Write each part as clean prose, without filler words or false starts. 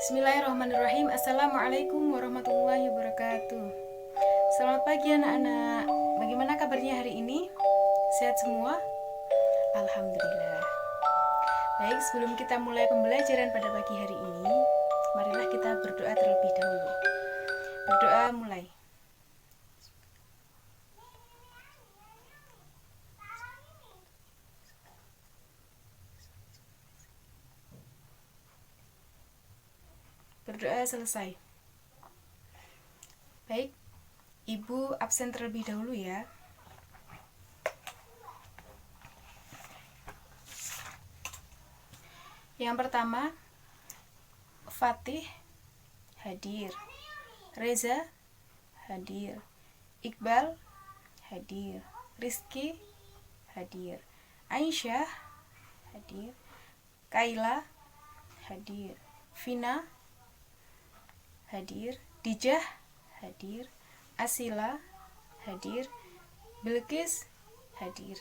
Bismillahirrahmanirrahim. Assalamualaikum warahmatullahi wabarakatuh. Selamat pagi anak-anak. Bagaimana kabarnya hari ini? Sehat semua? Alhamdulillah. Baik, sebelum kita mulai pembelajaran pada pagi hari ini, marilah kita berdoa terlebih dahulu. Berdoa mulai. Berdoa selesai. Baik, Ibu absen terlebih dahulu ya. Yang pertama, Fatih hadir, Reza hadir, Iqbal hadir, Rizky hadir, Aisyah hadir, Kaila hadir, Vina hadir, Dijah hadir, Asila hadir, Bilqis hadir.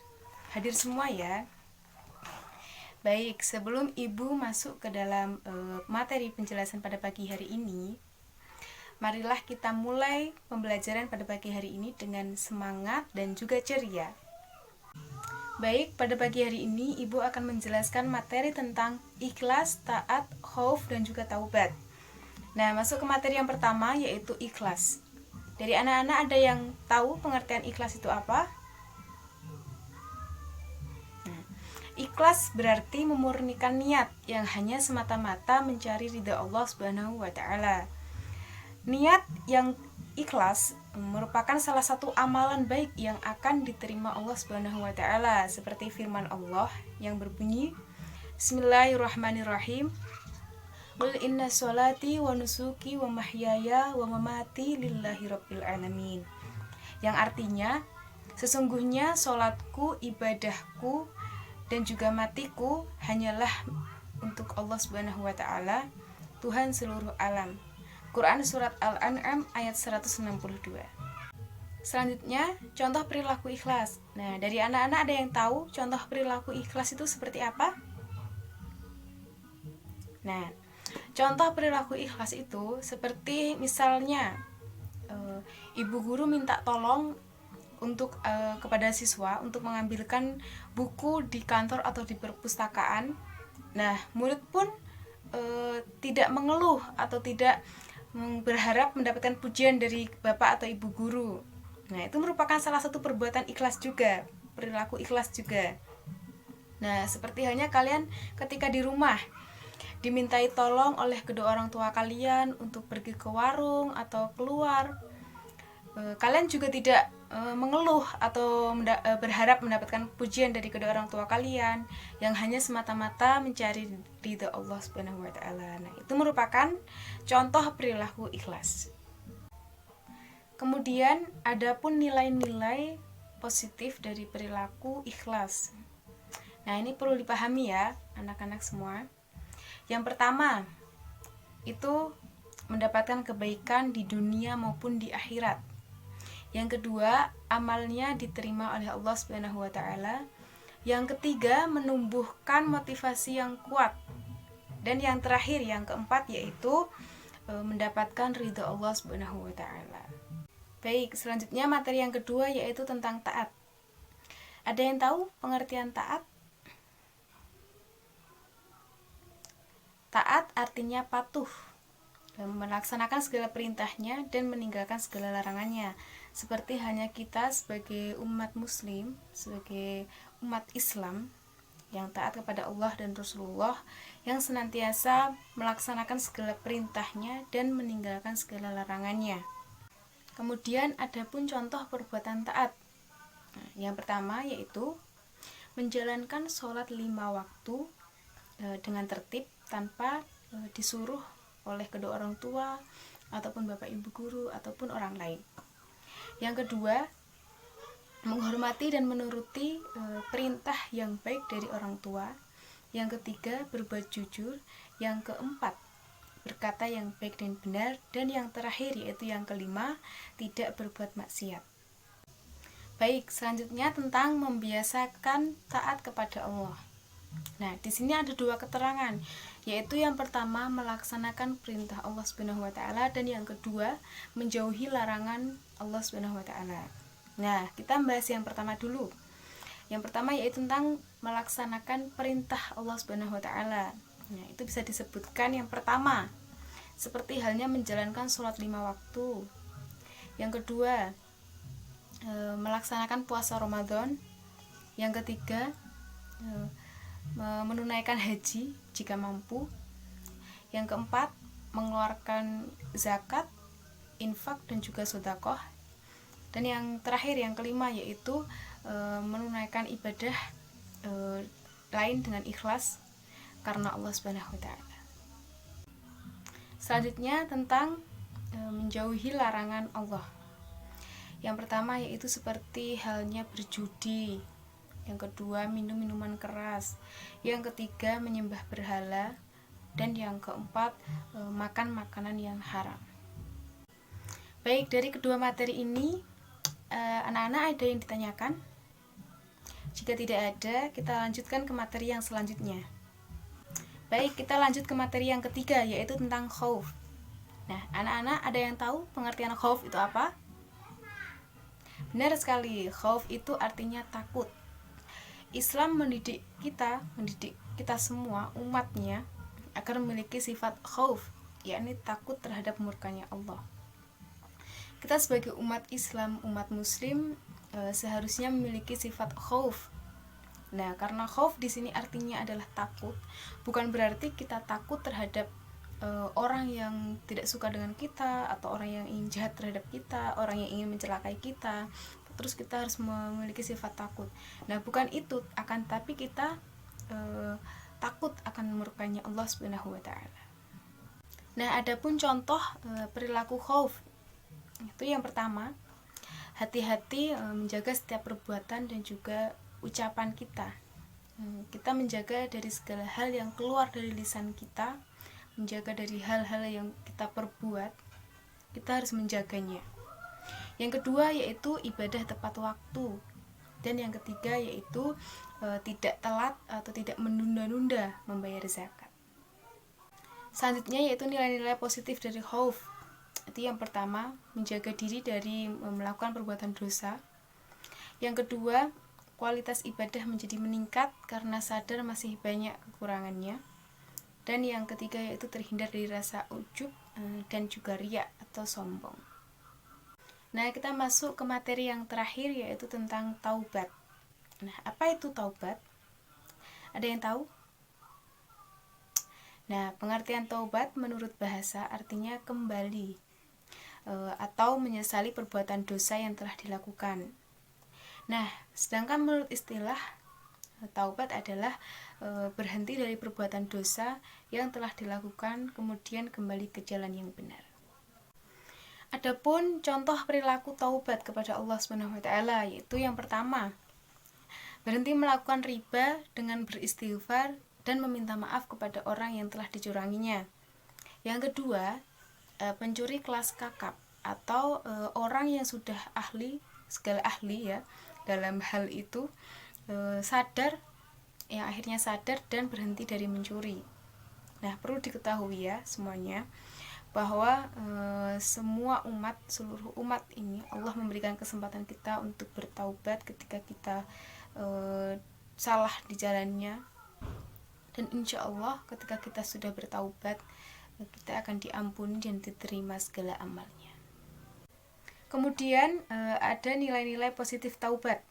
Hadir semua ya. Baik, sebelum Ibu masuk ke dalam materi penjelasan pada pagi hari ini, marilah kita mulai pembelajaran pada pagi hari ini dengan semangat dan juga ceria. Baik, pada pagi hari ini Ibu akan menjelaskan materi tentang ikhlas, taat, khauf, dan juga taubat. Nah, masuk ke materi yang pertama yaitu ikhlas. Dari anak-anak ada yang tahu pengertian ikhlas itu apa? Ikhlas berarti memurnikan niat yang hanya semata-mata mencari ridha Allah Subhanahu wa taala. Niat yang ikhlas merupakan salah satu amalan baik yang akan diterima Allah Subhanahu wa taala, seperti firman Allah yang berbunyi Bismillahirrahmanirrahim. Qul inna sholati wa nusuki wa mahyaya wa mamati lillahi rabbil alamin. Yang artinya, sesungguhnya sholatku, ibadahku, dan juga matiku hanyalah untuk Allah Subhanahu wa taala, Tuhan seluruh alam. Quran surat Al-An'am ayat 162. Selanjutnya, contoh perilaku ikhlas. Nah, dari anak-anak ada yang tahu contoh perilaku ikhlas itu seperti apa? Nah, contoh perilaku ikhlas itu seperti misalnya ibu guru minta tolong untuk kepada siswa untuk mengambilkan buku di kantor atau di perpustakaan. Nah, murid pun tidak mengeluh atau tidak berharap mendapatkan pujian dari bapak atau ibu guru. Nah, itu merupakan salah satu perbuatan ikhlas juga, perilaku ikhlas juga. Nah, seperti halnya kalian ketika di rumah dimintai tolong oleh kedua orang tua kalian untuk pergi ke warung atau keluar, kalian juga tidak mengeluh atau berharap mendapatkan pujian dari kedua orang tua kalian, yang hanya semata-mata mencari ridha Allah Subhanahu wa taala. Nah, itu merupakan contoh perilaku ikhlas. Kemudian adapun nilai-nilai positif dari perilaku ikhlas. Nah, ini perlu dipahami ya, anak-anak semua. Yang pertama, itu mendapatkan kebaikan di dunia maupun di akhirat. Yang kedua, amalnya diterima oleh Allah Subhanahu wa taala. Yang ketiga, menumbuhkan motivasi yang kuat. Dan yang terakhir, yang keempat, yaitu mendapatkan ridha Allah Subhanahu wa taala. Baik, selanjutnya materi yang kedua yaitu tentang taat. Ada yang tahu pengertian taat? Taat artinya patuh, melaksanakan segala perintahnya dan meninggalkan segala larangannya. Seperti hanya kita sebagai umat muslim, sebagai umat Islam yang taat kepada Allah dan Rasulullah, yang senantiasa melaksanakan segala perintahnya dan meninggalkan segala larangannya. Kemudian ada pun contoh perbuatan taat. Yang pertama yaitu menjalankan sholat 5 waktu dengan tertib tanpa disuruh oleh kedua orang tua ataupun bapak ibu guru ataupun orang lain. Yang kedua, menghormati dan menuruti perintah yang baik dari orang tua. Yang ketiga, berbuat jujur. Yang keempat, berkata yang baik dan benar. Dan yang terakhir yaitu yang kelima, tidak berbuat maksiat. Baik, selanjutnya tentang membiasakan taat kepada Allah. Nah, di sini ada dua keterangan, yaitu yang pertama melaksanakan perintah Allah Subhanahu wa taala dan yang kedua menjauhi larangan Allah Subhanahu wa taala. Nah, kita bahas yang pertama dulu. Yang pertama yaitu tentang melaksanakan perintah Allah Subhanahu wa taala. Nah, itu bisa disebutkan yang pertama seperti halnya menjalankan sholat 5 waktu. Yang kedua, melaksanakan puasa Ramadan. Yang ketiga, menunaikan haji jika mampu. Yang keempat, mengeluarkan zakat, infak dan juga sedekah. Dan yang terakhir, yang kelima, yaitu menunaikan ibadah lain dengan ikhlas karena Allah Subhanahu wa taala. Selanjutnya tentang menjauhi larangan Allah. Yang pertama yaitu seperti halnya berjudi. Yang kedua, minum minuman keras. Yang ketiga, menyembah berhala. Dan yang keempat, makan makanan yang haram. Baik, dari kedua materi ini, anak-anak ada yang ditanyakan? Jika tidak ada, kita lanjutkan ke materi yang selanjutnya. Baik, kita lanjut ke materi yang ketiga, yaitu tentang khauf. Nah, anak-anak ada yang tahu pengertian khauf itu apa? Benar sekali, khauf itu artinya takut. Islam mendidik kita semua, umatnya, agar memiliki sifat khauf, yakni takut terhadap murkanya Allah. Kita sebagai umat Islam, umat Muslim, seharusnya memiliki sifat khauf. Nah, karena khauf di sini artinya adalah takut, bukan berarti kita takut terhadap orang yang tidak suka dengan kita, atau orang yang ingin jahat terhadap kita, orang yang ingin mencelakai kita, terus kita harus memiliki sifat takut. Nah, bukan itu, akan tapi kita takut akan murkanya Allah Subhanahu wa taala. Nah, adapun contoh perilaku khauf, itu yang pertama, hati-hati menjaga setiap perbuatan dan juga ucapan kita. Kita menjaga dari segala hal yang keluar dari lisan kita, menjaga dari hal-hal yang kita perbuat, kita harus menjaganya. Yang kedua yaitu ibadah tepat waktu. Dan yang ketiga yaitu tidak telat atau tidak menunda-nunda membayar zakat. Selanjutnya yaitu nilai-nilai positif dari khauf. Itu yang pertama, menjaga diri dari melakukan perbuatan dosa. Yang kedua, kualitas ibadah menjadi meningkat karena sadar masih banyak kekurangannya. Dan yang ketiga yaitu terhindar dari rasa ujub dan juga riya atau sombong. Nah, kita masuk ke materi yang terakhir yaitu tentang taubat. Nah, apa itu taubat? Ada yang tahu? Nah, pengertian taubat menurut bahasa artinya kembali atau menyesali perbuatan dosa yang telah dilakukan. Nah, sedangkan menurut istilah, taubat adalah berhenti dari perbuatan dosa yang telah dilakukan kemudian kembali ke jalan yang benar. Adapun contoh perilaku taubat kepada Allah Subhanahu wa taala yaitu yang pertama, berhenti melakukan riba dengan beristighfar dan meminta maaf kepada orang yang telah dicuranginya. Yang kedua, pencuri kelas kakap atau orang yang sudah segala ahli ya dalam hal itu, akhirnya sadar dan berhenti dari mencuri. Nah, perlu diketahui ya semuanya bahwa seluruh umat ini Allah memberikan kesempatan kita untuk bertaubat ketika kita salah di jalannya, dan insya Allah ketika kita sudah bertaubat kita akan diampuni dan diterima segala amalnya. Kemudian ada nilai-nilai positif taubat.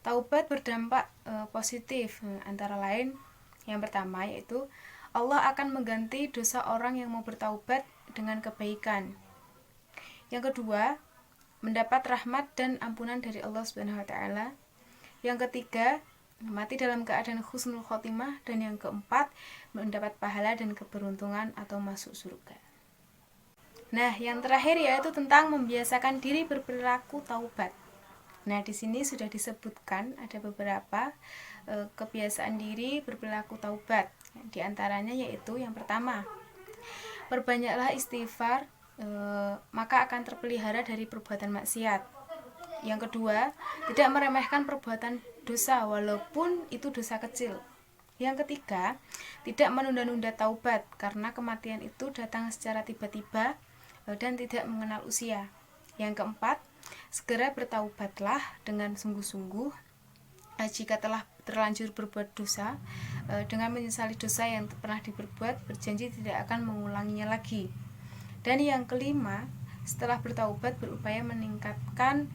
Taubat berdampak positif, antara lain yang pertama yaitu Allah akan mengganti dosa orang yang mau bertaubat dengan kebaikan. Yang kedua, mendapat rahmat dan ampunan dari Allah Subhanahu wa taala. Yang ketiga, mati dalam keadaan husnul khotimah. Dan yang keempat, mendapat pahala dan keberuntungan atau masuk surga. Nah, yang terakhir yaitu tentang membiasakan diri berperilaku taubat. Nah, di sini sudah disebutkan ada beberapa kebiasaan diri berperilaku taubat. Di antaranya yaitu yang pertama, perbanyaklah istighfar, maka akan terpelihara dari perbuatan maksiat. Yang kedua, tidak meremehkan perbuatan dosa walaupun itu dosa kecil. Yang ketiga, tidak menunda-nunda taubat karena kematian itu datang secara tiba-tiba dan tidak mengenal usia. Yang keempat, segera bertaubatlah dengan sungguh-sungguh jika telah terlanjur berbuat dosa, dengan menyesali dosa yang pernah diperbuat, berjanji tidak akan mengulanginya lagi. Dan yang kelima, setelah bertaubat berupaya meningkatkan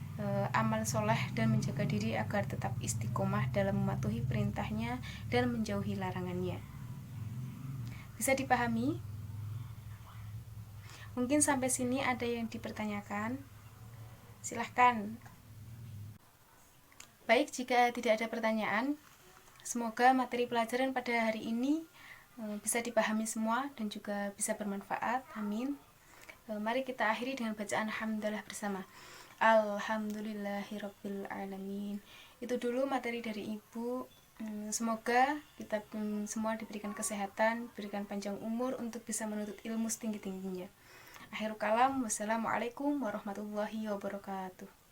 amal soleh dan menjaga diri agar tetap istiqomah dalam mematuhi perintahnya dan menjauhi larangannya. Bisa dipahami? Mungkin sampai sini ada yang dipertanyakan? Silahkan. Baik, jika tidak ada pertanyaan, semoga materi pelajaran pada hari ini bisa dipahami semua dan juga bisa bermanfaat. Amin. Mari kita akhiri dengan bacaan hamdalah bersama. Alhamdulillahirabbil alamin. Itu dulu materi dari Ibu. Semoga kita semua diberikan kesehatan, diberikan panjang umur untuk bisa menuntut ilmu setinggi-tingginya. Akhirul kalam, wassalamualaikum warahmatullahi wabarakatuh.